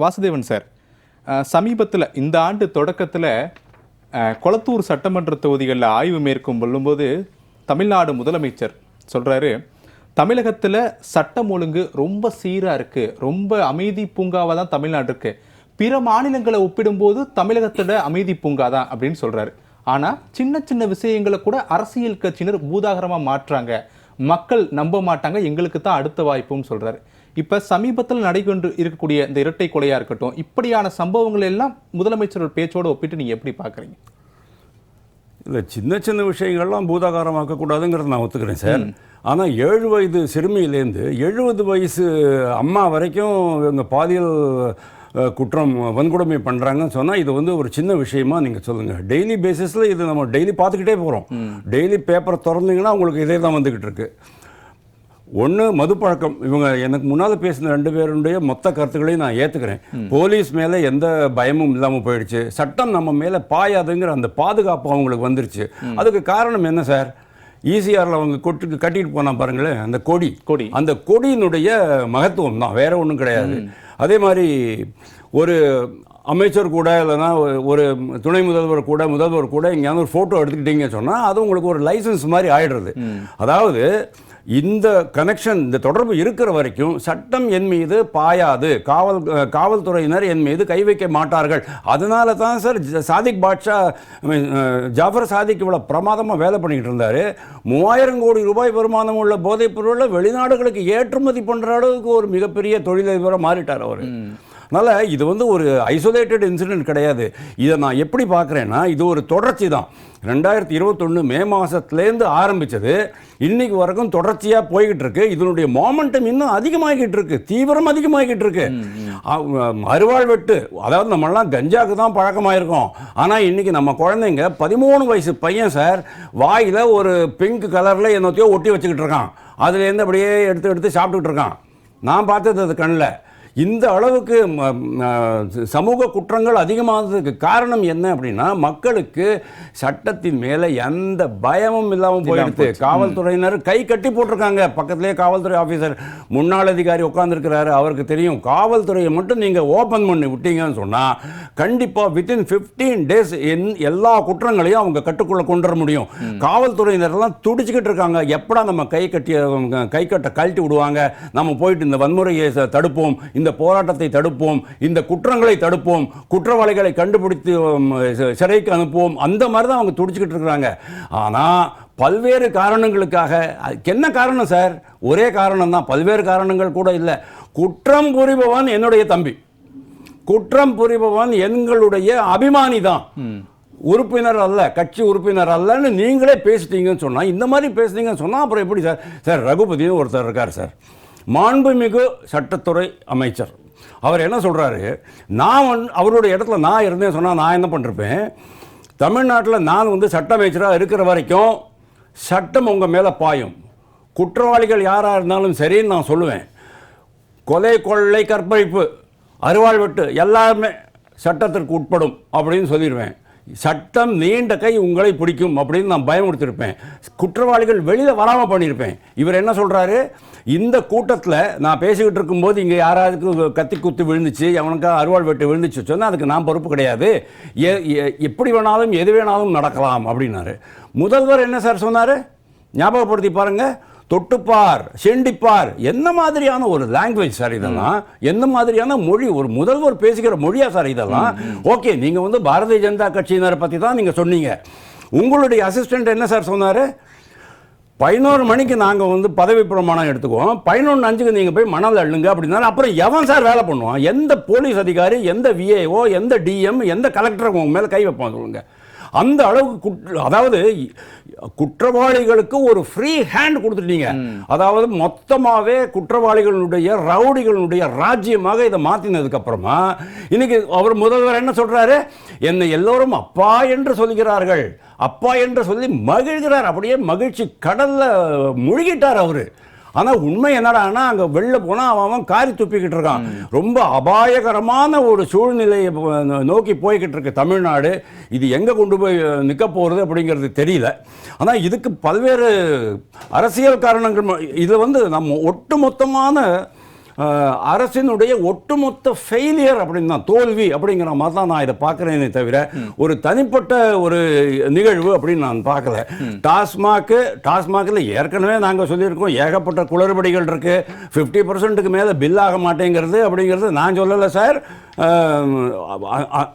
Vasudevan sir, சமீபத்தில் இந்த ஆண்டு தொடக்கத்தில் கொளத்தூர் சட்டமன்ற தொகுதிகளில் ஆய்வு மேற்கொள்ளும்போது தமிழ்நாடு முதலமைச்சர் சொல்கிறாரு, தமிழகத்தில் சட்டம் ஒழுங்கு ரொம்ப சீராக இருக்குது, ரொம்ப அமைதி பூங்காவாக தான் தமிழ்நாடு இருக்குது, பிற மாநிலங்களை ஒப்பிடும்போது தமிழகத்தோட அமைதி பூங்கா தான் அப்படின்னு சொல்கிறாரு. ஆனால் சின்ன சின்ன விஷயங்களை கூட அரசியல் கட்சியினர் பூதாகரமாக மாற்றுறாங்க, மக்கள் நம்ப மாட்டாங்க, எங்களுக்கு தான் அடுத்த வாய்ப்புன்னு சொல்கிறாரு. இப்போ சமீபத்தில் நடைபெற்று இருக்கக்கூடிய இந்த இரட்டை கொலையாக இருக்கட்டும், இப்படியான சம்பவங்கள் எல்லாம் முதலமைச்சரோட பேச்சோடு ஒப்பிட்டு நீங்கள் எப்படி பார்க்குறீங்க? இல்லை, சின்ன சின்ன விஷயங்கள்லாம் பூதாகாரமாக்கக்கூடாதுங்கிறத நான் ஒத்துக்கிறேன் சார். ஆனால் 7 வயது சிறுமியிலேருந்து 70 வயசு அம்மா வரைக்கும் இவங்க பாலியல் குற்றம் வன்கொடுமை பண்ணுறாங்கன்னு சொன்னால் இது வந்து ஒரு சின்ன விஷயமா நீங்கள் சொல்லுங்கள். டெய்லி பேசிஸில் இது நம்ம டெய்லி பார்த்துக்கிட்டே போகிறோம். டெய்லி பேப்பரை திறந்தீங்கன்னா உங்களுக்கு இதே தான் வந்துக்கிட்டு இருக்கு. ஒன்று மதுப்பழக்கம். இவங்க எனக்கு முன்னால் பேசின 2 பேருடைய மொத்த கருத்துக்களையும் நான் ஏற்றுக்கிறேன். போலீஸ் மேலே எந்த பயமும் இல்லாமல் போயிடுச்சு, சட்டம் நம்ம மேலே பாயாதுங்கிற அந்த பாதுகாப்பு அவங்களுக்கு வந்துருச்சு. அதுக்கு காரணம் என்ன சார்? ஈசிஆரில் அவங்க கட்டிட்டு போனால் பாருங்களேன், அந்த கொடி அந்த கொடியினுடைய மகத்துவம் தான், வேற ஒன்றும் கிடையாது. அதே மாதிரி ஒரு அமைச்சர் கூட இல்லைன்னா ஒரு துணை முதல்வர் கூட எங்கேயாவது ஒரு ஃபோட்டோ எடுத்துக்கிட்டீங்கன்னு சொன்னால் அது உங்களுக்கு ஒரு லைசன்ஸ் மாதிரி ஆயிடுறது. அதாவது இந்த கனெக்ஷன், இந்த தொடர்பு இருக்கிற வரைக்கும் சட்டம் என் மீது பாயாது, காவல்துறையினர் என் மீது கை வைக்க மாட்டார்கள். அதனால தான் சார் சாதிக் பாட்ஷா, ஜாஃபர் சாதிக் இவ்வளோ பிரமாதமாக வேலை பண்ணிக்கிட்டு இருந்தார். 3000 கோடி ரூபாய் வருமானம் உள்ள போதைப் பொருளை வெளிநாடுகளுக்கு ஏற்றுமதி பண்ணுற அளவுக்கு ஒரு மிகப்பெரிய தொழிலதிபராக மாறிட்டார் அவர். அதனால் இது வந்து ஒரு ஐசோலேட்டட் இன்சிடென்ட் கிடையாது. இதை நான் எப்படி பார்க்குறேன்னா, இது ஒரு தொடர்ச்சி தான். 2021 மே மாதத்துலேருந்து ஆரம்பித்தது இன்னைக்கு வரைக்கும் தொடர்ச்சியாக போய்கிட்டு இருக்கு. இதனுடைய மொமெண்டம் இன்னும் அதிகமாகிட்டு இருக்கு, தீவிரம் அதிகமாகிட்டு இருக்கு. அருவாள் வெட்டு, அதாவது நம்மளாம் கஞ்சாவுக்கு தான் பழக்கமாயிருக்கோம். ஆனால் இன்னைக்கு நம்ம குழந்தைங்க 13 வயசு பையன் சார் வாயில் ஒரு பிங்க் கலரில் என்னத்தையோ ஒட்டி வச்சுக்கிட்டு இருக்கான். அதுலேருந்து அப்படியே எடுத்து சாப்பிட்டுக்கிட்டு இருக்கான். நான் பார்த்தது அது கண்ணில். இந்த அளவுக்கு சமூக குற்றங்கள் அதிகமானதுக்கு காரணம் என்ன அப்படின்னா, மக்களுக்கு சட்டத்தின் மேலே எந்த பயமும் இல்லாமல் போயிடுது. காவல்துறையினர் கை கட்டி போட்டிருக்காங்க. பக்கத்துலேயே காவல்துறை ஆஃபீஸர் முன்னாள் அதிகாரி உட்காந்துருக்கிறாரு, அவருக்கு தெரியும். காவல்துறையை மட்டும் நீங்கள் ஓப்பன் பண்ணி விட்டீங்கன்னு சொன்னால் கண்டிப்பாக வித்தின் 15 days எல்லா குற்றங்களையும் அவங்க கட்டுக்குள்ளே கொண்டு வர முடியும். காவல்துறையினரெல்லாம் துடிச்சுக்கிட்டு இருக்காங்க, எப்படா நம்ம கை கட்டை கழட்டி விடுவாங்க, நம்ம போயிட்டு இந்த வன்முறையை தடுப்போம், இந்த போராட்டத்தை தடுப்போம், இந்த குற்றங்களை தடுப்போம், குற்றவாளிகளை கண்டுபிடித்து சிறைக்கு அனுப்புவோம். அந்த மாதிரி தான் அவங்க துடிச்சுக்கிட்டு இருக்கிறாங்க. ஆனால் பல்வேறு காரணங்களுக்காக, என்ன காரணம் சார்? ஒரே காரணம் தான், பல்வேறு காரணங்கள் கூட இல்லை. குற்றம் புரிபவன் என்னுடைய தம்பி, குற்றம் புரிபவன் எங்களுடைய அபிமானி தான், உறுப்பினர் அல்ல, கட்சி உறுப்பினர் அல்லன்னு நீங்களே பேசிட்டீங்கன்னு சொன்னால், இந்த மாதிரி பேசுனீங்கன்னு சொன்னால் அப்புறம் எப்படி சார்? சார் ரகுபதினு ஒருத்தர் இருக்கார் சார், மாண்புமிகு சட்டத்துறை அமைச்சர். அவர் என்ன சொல்கிறாரு, நான் அவருடைய இடத்துல நான் இருந்தேன் சொன்னால் நான் என்ன பண்ணிருப்பேன்? தமிழ்நாட்டில் நான் வந்து சட்ட அமைச்சராக இருக்கிற வரைக்கும் சட்டம் உங்கள் மேலே பாயும், குற்றவாளிகள் யாராக இருந்தாலும் சரின்னு நான் சொல்லுவேன். கொலை, கொள்ளை, கற்பழிப்பு, அருவாள் வெட்டு எல்லாருமே சட்டத்திற்கு உட்படும் அப்படின்னு சொல்லிடுவேன். சட்டம் நீண்ட கை உங்களை பிடிக்கும் அப்படின்னு நான் பயமுறுத்திருப்பேன். குற்றவாளிகள் வெளியில் வராமல் பண்ணியிருப்பேன். இவர் என்ன சொல்கிறாரு, இந்த கூட்டத்தில் நான் பேசிக்கிட்டு இருக்கும்போது இங்கே யாராவது கத்தி குத்து விழுந்துச்சு, அவனுக்கு அருவாள் வெட்டு விழுந்துச்சு சொன்னால் அதுக்கு நான் பொறுப்பு கிடையாது, எப்படி வேணாலும் எது வேணாலும் நடக்கலாம் அப்படின்னாரு. முதல்வர் என்ன சார் சொன்னார்? ஞாபகப்படுத்தி பாருங்கள். தொட்டுப்பார், செண்டிப்பார், என்ன மாதிரியான ஒரு லாங்குவேஜ் சார் இதெல்லாம்? என்ன மாதிரியான மொழி? ஒரு முதல்வர் பேசுகிற மொழியா சார் இதெல்லாம்? ஓகே, நீங்கள் வந்து பாரதிய ஜனதா கட்சியினரை பற்றி தான் நீங்கள் சொன்னீங்க. உங்களுடைய அசிஸ்டன்ட் என்ன சார் சொன்னார்? 11 மணிக்கு நாங்கள் வந்து பதவி பிரமாணம் எடுத்துக்குவோம், 11:05 நீங்கள் போய் மணல் அள்ளுங்க அப்படின்னாலும் அப்புறம் எவன் சார் வேலை பண்ணுவான்? எந்த போலீஸ் அதிகாரி, எந்த விஏஓ, எந்த டிஎம், எந்த கலெக்டர் உங்க மேலே கை வைப்பான் சொல்லுங்க? அந்த அளவுக்கு அதாவது குற்றவாளிகளுக்கு ஒரு ஃப்ரீ ஹேண்ட் கொடுத்துட்டீங்க. அதாவது மொத்தமாகவே குற்றவாளிகளுடைய, ரவுடிகளுடைய ராஜ்யமாக இதை மாற்றினதுக்கு அப்புறமா இன்னைக்கு அவர் முதல்வர் என்ன சொல்றாரு? என்னை எல்லோரும் அப்பா என்று சொல்கிறார்கள், அப்பா என்று சொல்லி மகிழ்கிறார். அப்படியே மகிழ்ச்சி கடல்ல முழுகிட்டார் அவரு. ஆனால் உண்மை என்னடான்னா, அங்கே வெளில போனால் அவன் காரி துப்பிக்கிட்டு இருக்கான். ரொம்ப அபாயகரமான ஒரு சூழ்நிலையை நோக்கி போய்கிட்டு இருக்கு தமிழ்நாடு. இது எங்கே கொண்டு போய் நிற்க போகிறது அப்படிங்கிறது தெரியல. ஆனால் இதுக்கு பல்வேறு அரசியல் காரணங்கள். இதில் வந்து நம்ம ஒட்டுமொத்தமான அரசினுடைய ஒட்டுமொத்த ஃபெயிலியர் அப்படின்னு தான், தோல்வி அப்படிங்கிற மாதிரி தான் நான் இதை பார்க்குறேனே தவிர ஒரு தனிப்பட்ட ஒரு நிகழ்வு அப்படின்னு நான் பார்க்கல. டாஸ்மாகில் ஏற்கனவே நாங்கள் சொல்லியிருக்கோம், ஏகப்பட்ட குளறுபடிகள் இருக்கு. 50% மேலே பில் ஆக மாட்டேங்கிறது அப்படிங்கிறது நான் சொல்லலை சார்.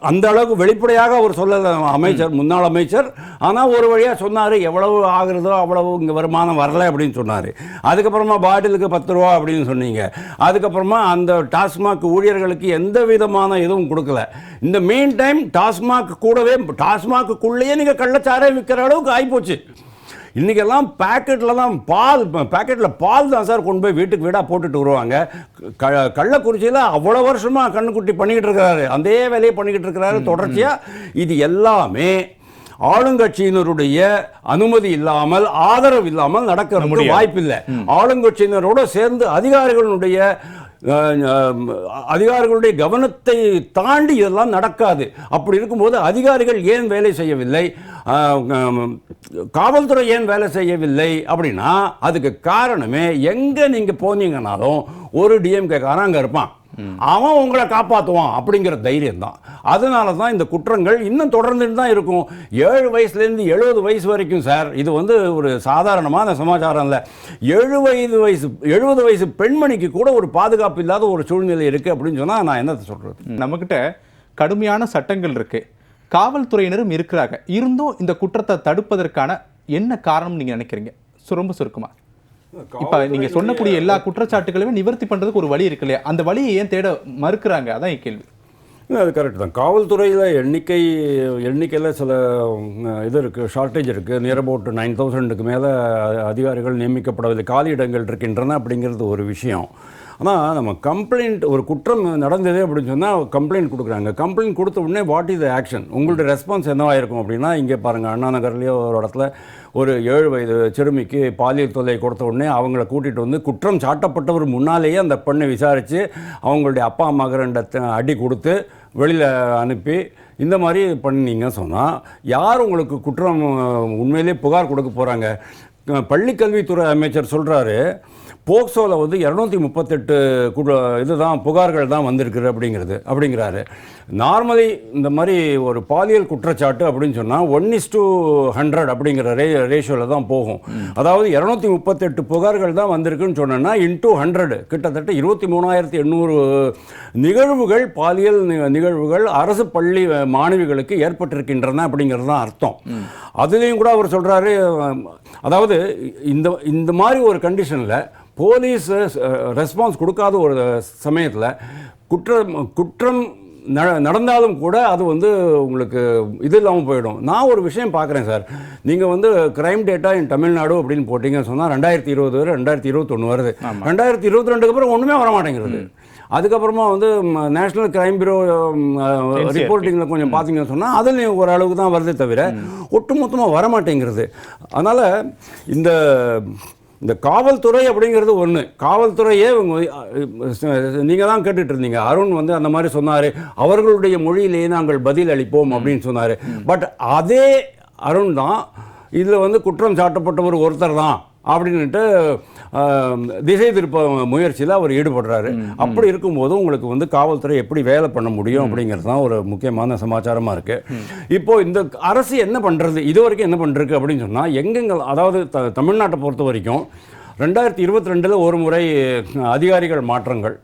அந்த அளவுக்கு வெளிப்படையாக அவர் சொல்லலை அமைச்சர், முன்னாள் அமைச்சர். ஆனால் ஒரு வழியாக சொன்னார், எவ்வளவு ஆகுறதோ அவ்வளவு இங்கே வருமானம் வரலை அப்படின்னு சொன்னார். அதுக்கப்புறமா பாட்டிலுக்கு 10 ரூபா அப்படின்னு சொன்னீங்க. அதுக்கப்புறமா அந்த டாஸ்மாக் ஊழியர்களுக்கு எந்த விதமான எதுவும் கொடுக்கல. இந்த மெயின் டைம் டாஸ்மாக் கூடவே, டாஸ்மாக்குள்ளேயே நீங்கள் கள்ளச்சாரை விற்கிற அளவுக்கு ஆகிப்போச்சு. இன்றைக்கெல்லாம் பேக்கெட்டில் பால் தான் சார் கொண்டு போய் வீட்டுக்கு வீடாக போட்டுட்டு வருவாங்க. கள்ளக்குறிச்சியில் அவ்வளோ வருஷமாக கண்ணுக்குட்டி பண்ணிக்கிட்டு இருக்கிறாரு, அதே வேலையை பண்ணிக்கிட்டு இருக்கிறாரு தொடர்ச்சியாக. இது எல்லாமே ஆளுங்கட்சியினருடைய அனுமதி இல்லாமல், ஆதரவு இல்லாமல் நடக்க வாய்ப்பில்லை. ஆளுங்கட்சியினரோடு சேர்ந்து அதிகாரிகளுடைய கவனத்தை தாண்டி இதெல்லாம் நடக்காது. அப்படி இருக்கும்போது அதிகாரிகள் ஏன் வேலை செய்யவில்லை, காவல்துறை ஏன் வேலை செய்யவில்லை அப்படின்னா அதுக்கு காரணமே, எங்கே நீங்கள் போனீங்கன்னாலும் ஒரு டிஎம்கே காரன் அங்கே இருப்பான், அவன் உங்களை காப்பாற்றுவான் அப்படிங்கிற தைரியம் தான். அதனால தான் இந்த குற்றங்கள் இன்னும் தொடர்ந்துட்டு தான் இருக்கும். 7 வயசுலேருந்து 70 வயசு வரைக்கும் சார், இது வந்து ஒரு சாதாரணமான சமாச்சாரம் இல்லை. 70 வயசு பெண்மணிக்கு கூட ஒரு பாதுகாப்பு இல்லாத ஒரு சூழ்நிலை இருக்குது அப்படின்னு சொன்னால் நான் என்னத்தை சொல்கிறது? நம்மக்கிட்ட கடுமையான சட்டங்கள் இருக்குது, காவல்துறையினரும் இருக்கிறாங்க. இருந்தும் இந்த குற்றத்தை தடுப்பதற்கான என்ன காரணம் நீங்கள் நினைக்கிறீங்க? ரொம்ப சுருக்கமாக. இப்போ நீங்கள் சொன்னக்கூடிய எல்லா குற்றச்சாட்டுகளையும் நிவர்த்தி பண்ணுறதுக்கு ஒரு வழி இருக்கு இல்லையா? அந்த வழியை ஏன் தேட மறுக்கிறாங்க? அதான் என் கேள்வி. அது கரெக்ட் தான். காவல்துறையில் எண்ணிக்கையில் சில இது இருக்குது, ஷார்ட்டேஜ் இருக்குது. நியர் அபவுட் 9000க்கு மேலே அதிகாரிகள் நியமிக்கப்படவில்லை, காலி இடங்கள் இருக்கின்றன அப்படிங்கிறது ஒரு விஷயம். ஆனால் நம்ம கம்ப்ளைண்ட், ஒரு குற்றம் நடந்தது அப்படின்னு சொன்னால் கம்ப்ளைண்ட் கொடுக்குறாங்க. கம்ப்ளைண்ட் கொடுத்த உடனே வாட் இஸ் த ஆக்ஷன், உங்களுடைய ரெஸ்பான்ஸ் என்னவாக இருக்கும் அப்படின்னா, இங்கே பாருங்கள், அண்ணா நகர்லேயோ ஒரு இடத்துல ஒரு 7 வயது சிறுமிக்கு பாலியல் தொல்லை கொடுத்த உடனே அவங்கள கூட்டிகிட்டு வந்து குற்றம் சாட்டப்பட்டவர் முன்னாலேயே அந்த பெண்ணை விசாரித்து அவங்களுடைய அப்பா அம்மாவுக்கு 2 அடி கொடுத்து வெளியில் அனுப்பி இந்த மாதிரி பண்ணிங்க சொன்னால் யார் உங்களுக்கு குற்றம் உண்மையிலே புகார் கொடுக்க போகிறாங்க? பள்ளிக்கல்வித்துறை அமைச்சர் சொல்கிறாரு, போக்சோவில் வந்து 238 இதுதான் புகார்கள் தான் வந்திருக்குது அப்படிங்கிறாரு. நார்மலி இந்த மாதிரி ஒரு பாலியல் குற்றச்சாட்டு அப்படின்னு சொன்னால் 1:100 அப்படிங்கிற ரேஷியோவில் தான் போகும். அதாவது 238 புகார்கள் தான் வந்திருக்குன்னு சொன்னோன்னா இன்டூ 100 கிட்டத்தட்ட 23,800 நிகழ்வுகள், பாலியல் நிகழ்வுகள் அரசு பள்ளி மாணவிகளுக்கு ஏற்பட்டிருக்கின்றன அப்படிங்கிறது தான் அர்த்தம். அதுலேயும் கூட அவர் சொல்கிறாரு, அதாவது இந்த மாதிரி ஒரு கண்டிஷனில் போலீஸ் ரெஸ்பான்ஸ் கொடுக்காத ஒரு சமயத்தில் குற்றம் நடந்தாலும் கூட அது வந்து உங்களுக்கு இது இல்லாமல் போயிடும். நான் ஒரு விஷயம் பார்க்குறேன் சார், நீங்கள் வந்து கிரைம் டேட்டா இன் தமிழ்நாடு அப்படின்னு போட்டிங்கன்னு சொன்னால் 2020 வரை 2021 வருது. 2022க்கு அப்புறம் ஒன்றுமே வர மாட்டேங்கிறது. அதுக்கப்புறமா வந்து நேஷ்னல் கிரைம் பியூரோ ரிப்போர்ட்டிங்கில் கொஞ்சம் பார்த்தீங்கன்னு சொன்னால் அதுலேயும் ஓரளவுக்கு தான் வருதே தவிர ஒட்டுமொத்தமாக வரமாட்டேங்கிறது. அதனால் இந்த காவல்துறை அப்படிங்கிறது ஒன்று, காவல்துறையே நீங்கள் தான் கேட்டுட்டு இருந்தீங்க. அருண் வந்து அந்த மாதிரி சொன்னார், அவர்களுடைய மொழியிலேயே நாங்கள் பதில் அளிப்போம் அப்படின்னு சொன்னார். பட் அதே அருண் தான் இதில் வந்து குற்றம் சாட்டப்பட்டவர் ஒருத்தர் தான் அப்படின்ட்டு திசை திருப்ப முயற்சியில் அவர் ஈடுபடுறாரு. அப்படி இருக்கும்போது உங்களுக்கு வந்து காவல்துறை எப்படி வேலை பண்ண முடியும் அப்படிங்கிறது தான் ஒரு முக்கியமான சமாச்சாரமாக இருக்குது. இப்போது இந்த அரசு என்ன பண்ணுறது, இது வரைக்கும் என்ன பண்ணுறது அப்படின்னு சொன்னால், எங்கெங்க அதாவது தமிழ்நாட்டை பொறுத்த வரைக்கும் 2022 ஒரு முறை அதிகாரிகள் மாற்றங்கள்,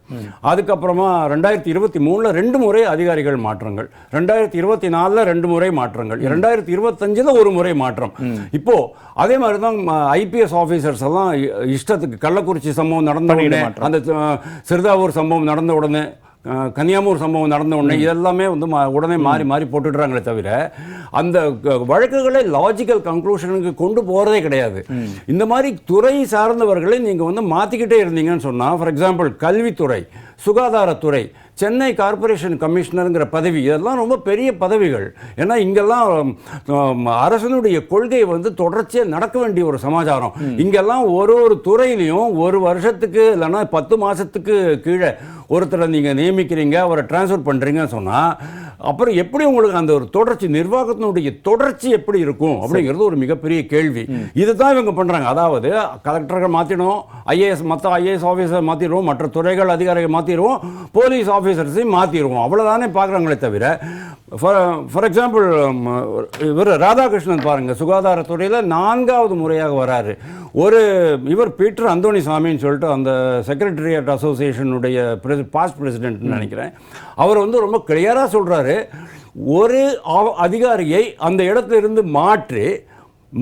அதுக்கப்புறமா 2023 2 முறை அதிகாரிகள் மாற்றங்கள், 2024 2 முறை மாற்றங்கள், 2025 ஒரு முறை மாற்றம். இப்போ அதே மாதிரி தான் ஐபிஎஸ் ஆஃபீஸர்ஸ் எல்லாம் இஷ்டத்துக்கு, கள்ளக்குறிச்சி சம்பவம் நடந்த உடனே, அந்த சிறுதாவூர் சம்பவம் நடந்த உடனே, கன்னியாகுமரி சம்பவம் நடந்த உடனே இதெல்லாமே வந்து உடனே மாறி போட்டுடுறாங்களே தவிர அந்த வழக்குகளை லாஜிக்கல் கன்க்ளூஷனுக்கு கொண்டு போகிறதே கிடையாது. இந்த மாதிரி துறை சார்ந்தவர்களை நீங்கள் வந்து மாற்றிக்கிட்டே இருந்தீங்கன்னு சொன்னால், ஃபார் எக்ஸாம்பிள் கல்வித்துறை, சுகாதாரத்துறை, சென்னை கார்ப்பரேஷன் கமிஷனருங்கிற பதவி, இதெல்லாம் ரொம்ப பெரிய பதவிகள். ஏன்னா இங்கெல்லாம் அரசனுடைய கொள்கை வந்து தொடர்ச்சியாக நடக்க வேண்டிய ஒரு சமாச்சாரம். இங்கெல்லாம் ஒரு துறையிலையும் 1 வருஷத்துக்கு இல்லைன்னா 10 மாதத்துக்கு கீழே ஒருத்தரை நீங்கள் நியமிக்கிறீங்க, அவரை டிரான்ஸ்ஃபர் பண்ணுறீங்கன்னு சொன்னால் அப்புறம் எப்படி உங்களுக்கு அந்த ஒரு தொடர்ச்சி, நிர்வாகத்தினுடைய தொடர்ச்சி எப்படி இருக்கும் அப்படிங்கிறது ஒரு மிகப்பெரிய கேள்வி. இதுதான் இவங்க பண்றாங்க. அதாவது கலெக்டர்கள் மாத்திடும், மற்ற ஐஏஎஸ் ஆஃபீஸர் மாத்திடுவோம், மற்ற துறைகள் அதிகாரிகள் மாத்திடுவோம், போலீஸ் ஆஃபீஸர்ஸையும் மாத்திடுவோம், அவ்வளவுதானே பார்க்குறாங்களே தவிர, ஃபார் எக்ஸாம்பிள் இவர் ராதாகிருஷ்ணன் பாருங்க, சுகாதாரத்துறையில் 4வது முறையாக வராரு. இவர் பீட்டர் அந்தோணிசாமின்னு சொல்லிட்டு அந்த செக்ரட்டரியேட் அசோசியேஷனுடைய பாஸ்ட் பிரசிடென்ட்னு நினைக்கிறேன், அவர் ரொம்ப கிளியராக சொல்றாரு, ஒரு அதிகாரியை அந்த இடத்திலிருந்து மாற்றி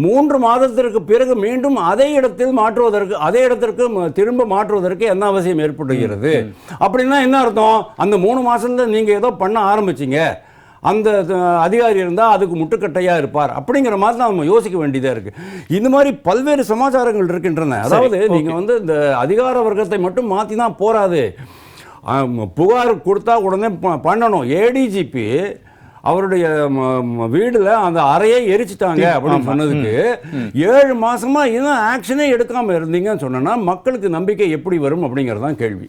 3 மாதத்திற்கு பிறகு மீண்டும் அதே இடத்திற்கு திரும்ப மாற்றுவதற்கு என்ன அவசியம் ஏற்படுகிறது? அப்படின்னா என்ன அர்த்தம்? அந்த 3 மாசத்துல நீங்க ஏதோ பண்ண ஆரம்பிச்சீங்க, அந்த அதிகாரி இருந்தால் அதுக்கு முட்டுக்கட்டையாக இருப்பார் அப்படிங்கிற மாதிரி தான் நம்ம யோசிக்க வேண்டியதாக இருக்குது. இந்த மாதிரி பல்வேறு சமாச்சாரங்கள் இருக்கின்றன. அதாவது நீங்கள் இந்த அதிகார வர்க்கத்தை மட்டும் மாற்றி தான் போராது, புகார் கொடுத்தா உடனே பண்ணணும். ஏடிஜிபி அவருடைய வீடுல அந்த அறையை எரிச்சிட்டாங்க அப்படின்னு சொன்னதுக்கு 7 மாசமா இன்னும் ஆக்ஷனே எடுக்காம இருந்தீங்கன்னு சொன்னா மக்களுக்கு நம்பிக்கை எப்படி வரும் அப்படிங்கிறது தான் கேள்வி.